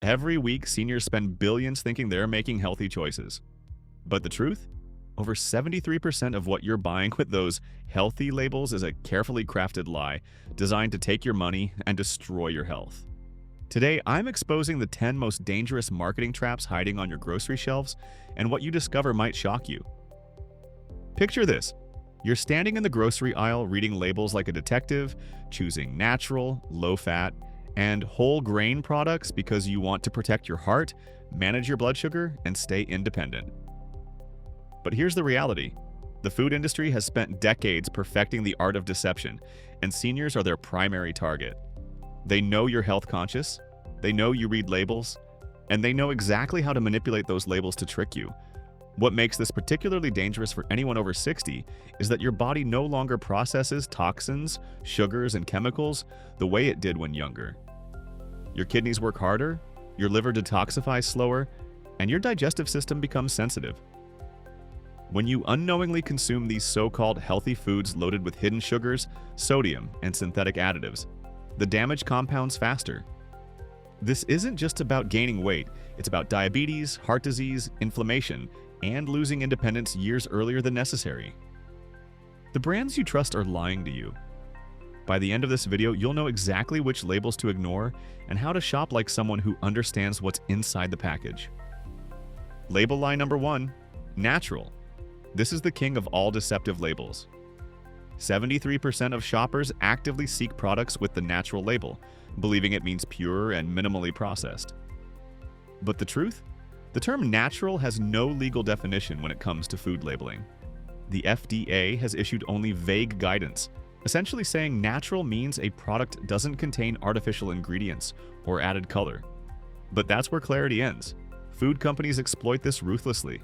Every week, seniors spend billions thinking they're making healthy choices. But the truth? Over 73% of what you're buying with those healthy labels is a carefully crafted lie designed to take your money and destroy your health. Today, I'm exposing the 10 most dangerous marketing traps hiding on your grocery shelves, and what you discover might shock you. Picture this. You're standing in the grocery aisle reading labels like a detective, choosing natural, low-fat, and whole grain products because you want to protect your heart, manage your blood sugar, and stay independent. But here's the reality. The food industry has spent decades perfecting the art of deception, and seniors are their primary target. They know you're health conscious, they know you read labels, and they know exactly how to manipulate those labels to trick you. What makes this particularly dangerous for anyone over 60 is that your body no longer processes toxins, sugars, and chemicals the way it did when younger. Your kidneys work harder, your liver detoxifies slower, and your digestive system becomes sensitive. When you unknowingly consume these so-called healthy foods loaded with hidden sugars, sodium, and synthetic additives, the damage compounds faster. This isn't just about gaining weight, it's about diabetes, heart disease, inflammation, and losing independence years earlier than necessary. The brands you trust are lying to you. By the end of this video, you'll know exactly which labels to ignore and how to shop like someone who understands what's inside the package. Label lie number 1, natural. This is the king of all deceptive labels. 73% of shoppers actively seek products with the natural label, believing it means pure and minimally processed. But the truth? The term natural has no legal definition when it comes to food labeling. The FDA has issued only vague guidance, essentially saying natural means a product doesn't contain artificial ingredients or added color. But that's where clarity ends. Food companies exploit this ruthlessly.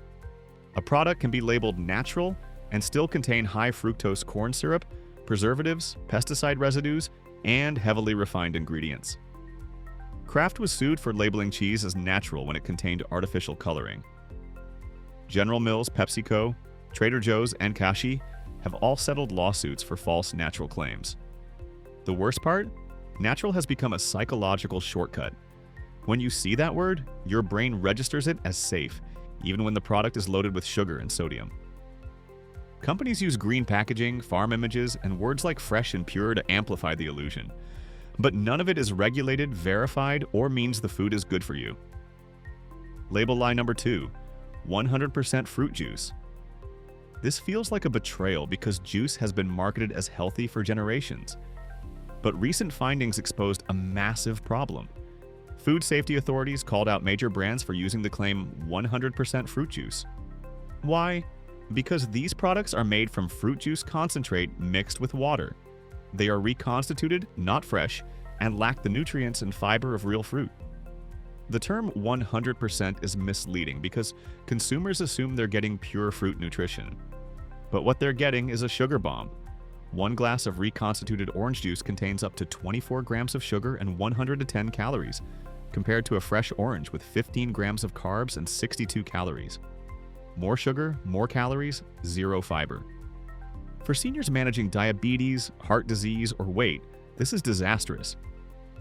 A product can be labeled natural and still contain high fructose corn syrup, preservatives, pesticide residues, and heavily refined ingredients. Kraft was sued for labeling cheese as natural when it contained artificial coloring. General Mills, PepsiCo, Trader Joe's, and Kashi have all settled lawsuits for false natural claims. The worst part? Natural has become a psychological shortcut. When you see that word, your brain registers it as safe, even when the product is loaded with sugar and sodium. Companies use green packaging, farm images, and words like fresh and pure to amplify the illusion. But none of it is regulated, verified, or means the food is good for you. Label lie number 2, 100% fruit juice. This feels like a betrayal because juice has been marketed as healthy for generations. But recent findings exposed a massive problem. Food safety authorities called out major brands for using the claim 100% fruit juice. Why? Because these products are made from fruit juice concentrate mixed with water. They are reconstituted, not fresh, and lack the nutrients and fiber of real fruit. The term 100% is misleading because consumers assume they're getting pure fruit nutrition. But what they're getting is a sugar bomb. One glass of reconstituted orange juice contains up to 24 grams of sugar and 110 calories, compared to a fresh orange with 15 grams of carbs and 62 calories. More sugar, more calories, zero fiber. For seniors managing diabetes, heart disease, or weight, this is disastrous.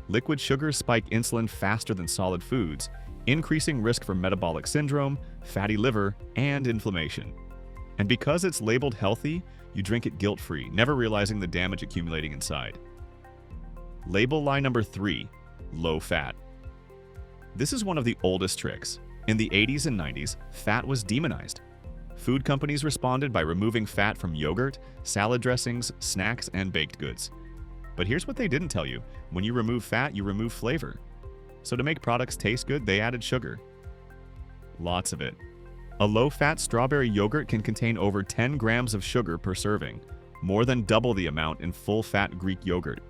Liquid sugars spike insulin faster than solid foods, increasing risk for metabolic syndrome, fatty liver, and inflammation. And because it's labeled healthy, you drink it guilt-free, never realizing the damage accumulating inside. Label lie number 3, low fat. This is one of the oldest tricks. In the 80s and 90s, fat was demonized. Food companies responded by removing fat from yogurt, salad dressings, snacks, and baked goods. But here's what they didn't tell you. When you remove fat, you remove flavor. So to make products taste good, they added sugar. Lots of it. A low-fat strawberry yogurt can contain over 10 grams of sugar per serving, more than double the amount in full-fat Greek yogurt.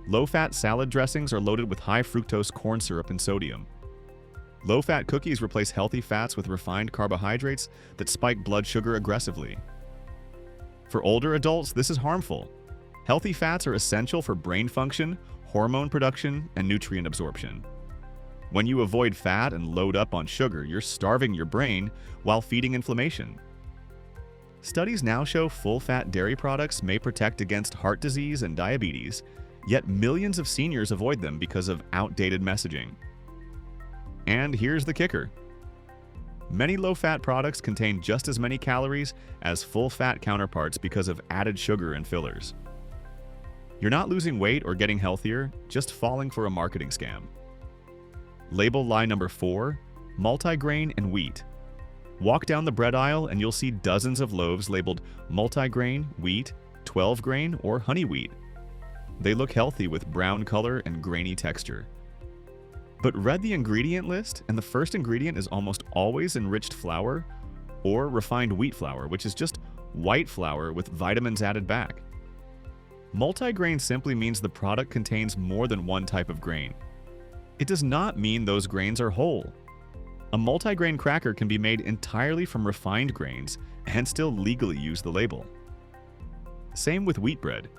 Low-fat salad dressings are loaded with high fructose corn syrup and sodium. Low-fat cookies replace healthy fats with refined carbohydrates that spike blood sugar aggressively. For older adults, this is harmful. Healthy fats are essential for brain function, hormone production, and nutrient absorption. When you avoid fat and load up on sugar, you're starving your brain while feeding inflammation. Studies now show full-fat dairy products may protect against heart disease and diabetes, yet millions of seniors avoid them because of outdated messaging. And here's the kicker. Many low-fat products contain just as many calories as full-fat counterparts because of added sugar and fillers. You're not losing weight or getting healthier, just falling for a marketing scam. Label lie number 4, multigrain and wheat. Walk down the bread aisle and you'll see dozens of loaves labeled multigrain, wheat, 12-grain, or honey wheat. They look healthy with brown color and grainy texture. But read the ingredient list, and the first ingredient is almost always enriched flour or refined wheat flour, which is just white flour with vitamins added back. Multigrain simply means the product contains more than one type of grain. It does not mean those grains are whole. A multigrain cracker can be made entirely from refined grains and still legally use the label. Same with wheat bread.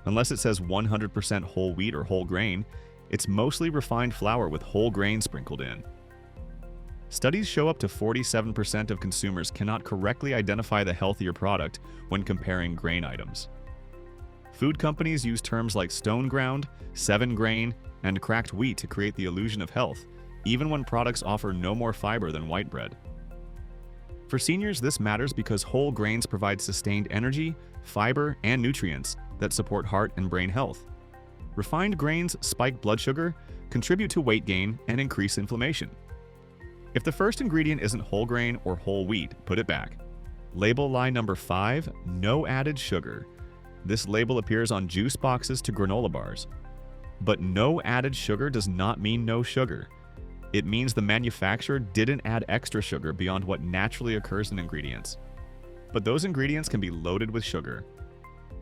Unless it says 100% whole wheat or whole grain, it's mostly refined flour with whole grain sprinkled in. Studies show up to 47% of consumers cannot correctly identify the healthier product when comparing grain items. Food companies use terms like stone ground, 7-grain, and cracked wheat to create the illusion of health, even when products offer no more fiber than white bread. For seniors, this matters because whole grains provide sustained energy, fiber, and nutrients that support heart and brain health. Refined grains spike blood sugar, contribute to weight gain, and increase inflammation. If the first ingredient isn't whole grain or whole wheat, put it back. Label lie number 5, no added sugar. This label appears on juice boxes to granola bars. But no added sugar does not mean no sugar. It means the manufacturer didn't add extra sugar beyond what naturally occurs in ingredients. But those ingredients can be loaded with sugar.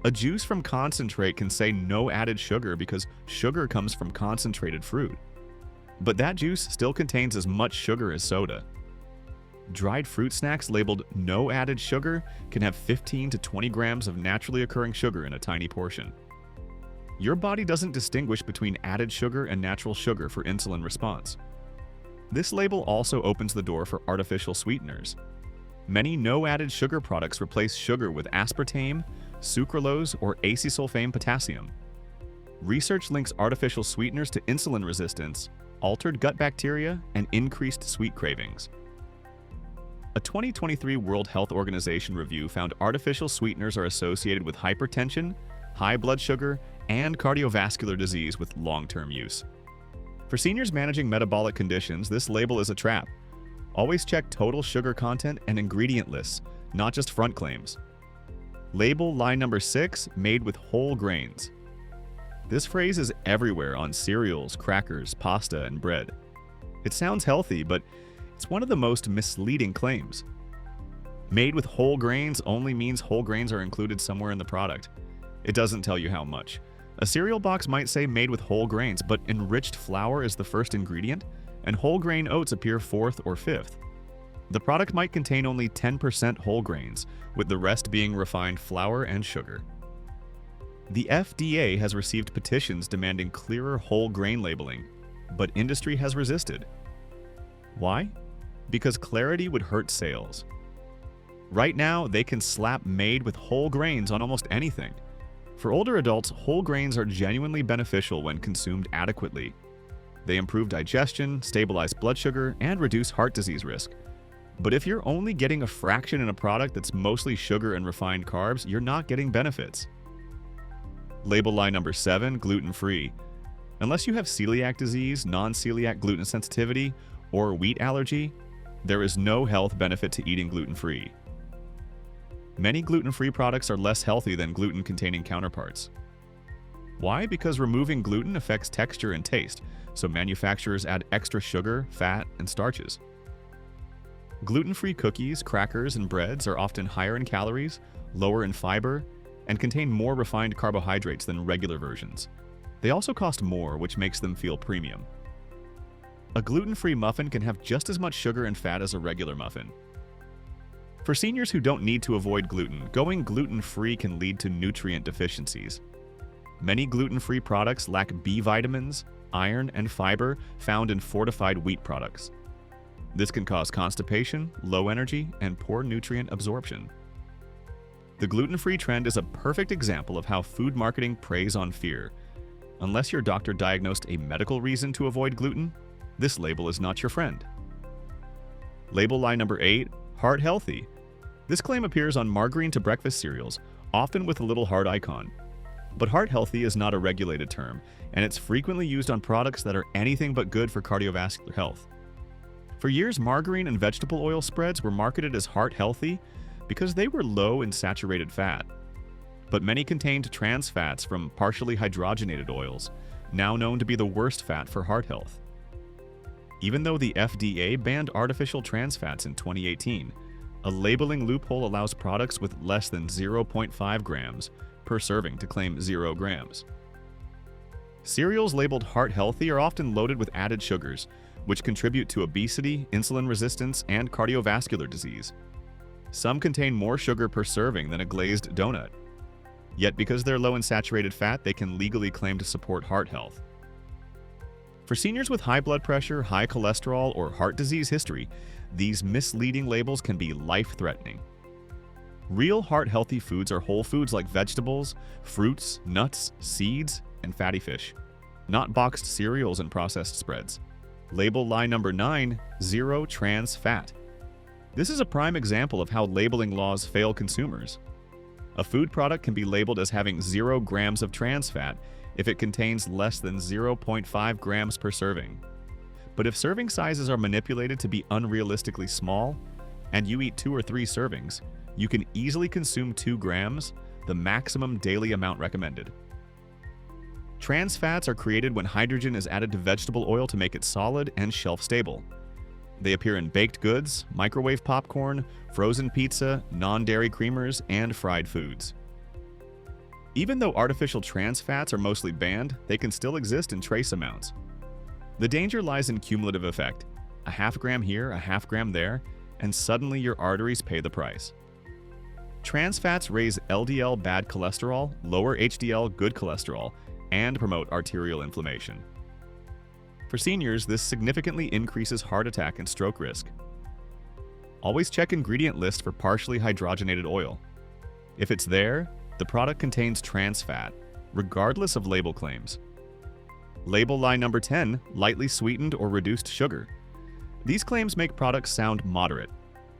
A juice from concentrate can say no added sugar because sugar comes from concentrated fruit. But that juice still contains as much sugar as soda. Dried fruit snacks labeled no added sugar can have 15 to 20 grams of naturally occurring sugar in a tiny portion. Your body doesn't distinguish between added sugar and natural sugar for insulin response. This label also opens the door for artificial sweeteners. Many no added sugar products replace sugar with aspartame, sucralose, or acetylsulfame potassium. Research links artificial sweeteners to insulin resistance, altered gut bacteria, and increased sweet cravings. A 2023 World Health Organization review found artificial sweeteners are associated with hypertension, high blood sugar, and cardiovascular disease with long-term use. For seniors managing metabolic conditions, this label is a trap. Always check total sugar content and ingredient lists, not just front claims. Label line number 6, made with whole grains. This phrase is everywhere on cereals, crackers, pasta, and bread. It sounds healthy, but it's one of the most misleading claims. Made with whole grains only means whole grains are included somewhere in the product. It doesn't tell you how much. A cereal box might say made with whole grains, but enriched flour is the first ingredient, and whole grain oats appear 4th or 5th. The product might contain only 10% whole grains, with the rest being refined flour and sugar. The FDA has received petitions demanding clearer whole grain labeling, but industry has resisted. Why? Because clarity would hurt sales. Right now, they can slap made with whole grains on almost anything. For older adults, whole grains are genuinely beneficial when consumed adequately. They improve digestion, stabilize blood sugar, and reduce heart disease risk. But if you're only getting a fraction in a product that's mostly sugar and refined carbs, you're not getting benefits. Label line number 7, gluten-free. Unless you have celiac disease, non-celiac gluten sensitivity, or wheat allergy, there is no health benefit to eating gluten-free. Many gluten-free products are less healthy than gluten-containing counterparts. Why? Because removing gluten affects texture and taste, so manufacturers add extra sugar, fat, and starches. Gluten-free cookies, crackers, and breads are often higher in calories, lower in fiber, and contain more refined carbohydrates than regular versions. They also cost more, which makes them feel premium. A gluten-free muffin can have just as much sugar and fat as a regular muffin. For seniors who don't need to avoid gluten, going gluten-free can lead to nutrient deficiencies. Many gluten-free products lack B vitamins, iron, and fiber found in fortified wheat products. This can cause constipation, low energy, and poor nutrient absorption. The gluten-free trend is a perfect example of how food marketing preys on fear. Unless your doctor diagnosed a medical reason to avoid gluten, This label is not your friend. Label lie number 8, heart healthy. This claim appears on margarine to breakfast cereals, often with a little heart icon. But heart healthy is not a regulated term, and it's frequently used on products that are anything but good for cardiovascular health. For years, margarine and vegetable oil spreads were marketed as heart healthy because they were low in saturated fat. But many contained trans fats from partially hydrogenated oils, now known to be the worst fat for heart health. Even though the FDA banned artificial trans fats in 2018, a labeling loophole allows products with less than 0.5 grams per serving to claim 0 grams. Cereals labeled heart healthy are often loaded with added sugars, which contribute to obesity, insulin resistance, and cardiovascular disease. Some contain more sugar per serving than a glazed donut. Yet because they're low in saturated fat, they can legally claim to support heart health. For seniors with high blood pressure, high cholesterol, or heart disease history, these misleading labels can be life-threatening. Real heart-healthy foods are whole foods like vegetables, fruits, nuts, seeds, and fatty fish, not boxed cereals and processed spreads. Label lie number 9, zero trans fat. This is a prime example of how labeling laws fail consumers. A food product can be labeled as having 0 grams of trans fat if it contains less than 0.5 grams per serving. But if serving sizes are manipulated to be unrealistically small, and you eat 2 or 3 servings, you can easily consume 2 grams, the maximum daily amount recommended. Trans fats are created when hydrogen is added to vegetable oil to make it solid and shelf-stable. They appear in baked goods, microwave popcorn, frozen pizza, non-dairy creamers, and fried foods. Even though artificial trans fats are mostly banned, they can still exist in trace amounts. The danger lies in cumulative effect. A half gram here, a half gram there, and suddenly your arteries pay the price. Trans fats raise LDL bad cholesterol, lower HDL good cholesterol, and promote arterial inflammation. For seniors, this significantly increases heart attack and stroke risk. Always check ingredient list for partially hydrogenated oil. If it's there, the product contains trans fat, regardless of label claims. Label lie number 10, lightly sweetened or reduced sugar. These claims make products sound moderate,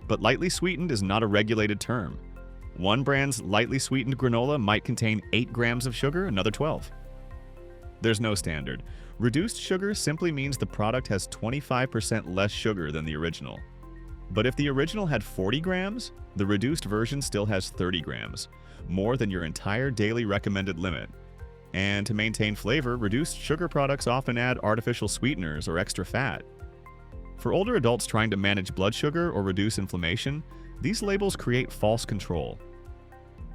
but lightly sweetened is not a regulated term. One brand's lightly sweetened granola might contain 8 grams of sugar, another 12. There's no standard. Reduced sugar simply means the product has 25% less sugar than the original. But if the original had 40 grams, the reduced version still has 30 grams, more than your entire daily recommended limit. And to maintain flavor, reduced sugar products often add artificial sweeteners or extra fat. For older adults trying to manage blood sugar or reduce inflammation, these labels create false control.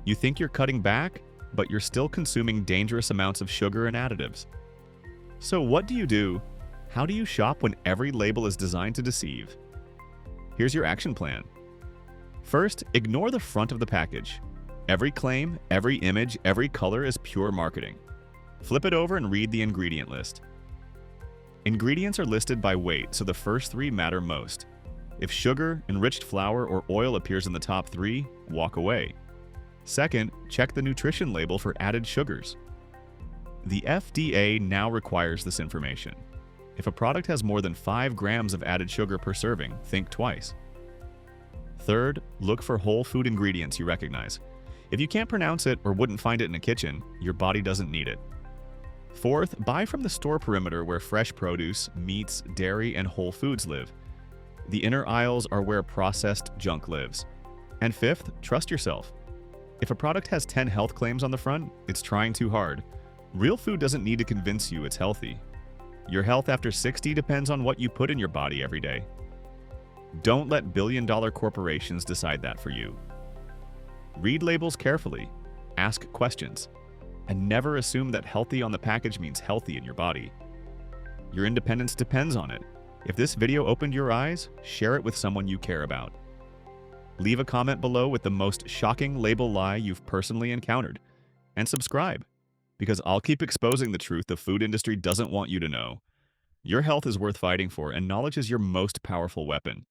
You think you're cutting back, but you're still consuming dangerous amounts of sugar and additives. So what do you do? How do you shop when every label is designed to deceive? Here's your action plan. First, ignore the front of the package. Every claim, every image, every color is pure marketing. Flip it over and read the ingredient list. Ingredients are listed by weight, so the first 3 matter most. If sugar, enriched flour, or oil appears in the top 3, walk away. Second, check the nutrition label for added sugars. The FDA now requires this information. If a product has more than 5 grams of added sugar per serving, think twice. Third, look for whole food ingredients you recognize. If you can't pronounce it or wouldn't find it in a kitchen, your body doesn't need it. Fourth, buy from the store perimeter where fresh produce, meats, dairy, and whole foods live. The inner aisles are where processed junk lives. And fifth, trust yourself. If a product has 10 health claims on the front, it's trying too hard. Real food doesn't need to convince you it's healthy. Your health after 60 depends on what you put in your body every day. Don't let billion-dollar corporations decide that for you. Read labels carefully, ask questions, and never assume that healthy on the package means healthy in your body. Your independence depends on it. If this video opened your eyes, share it with someone you care about. Leave a comment below with the most shocking label lie you've personally encountered, and subscribe, because I'll keep exposing the truth the food industry doesn't want you to know. Your health is worth fighting for, and knowledge is your most powerful weapon.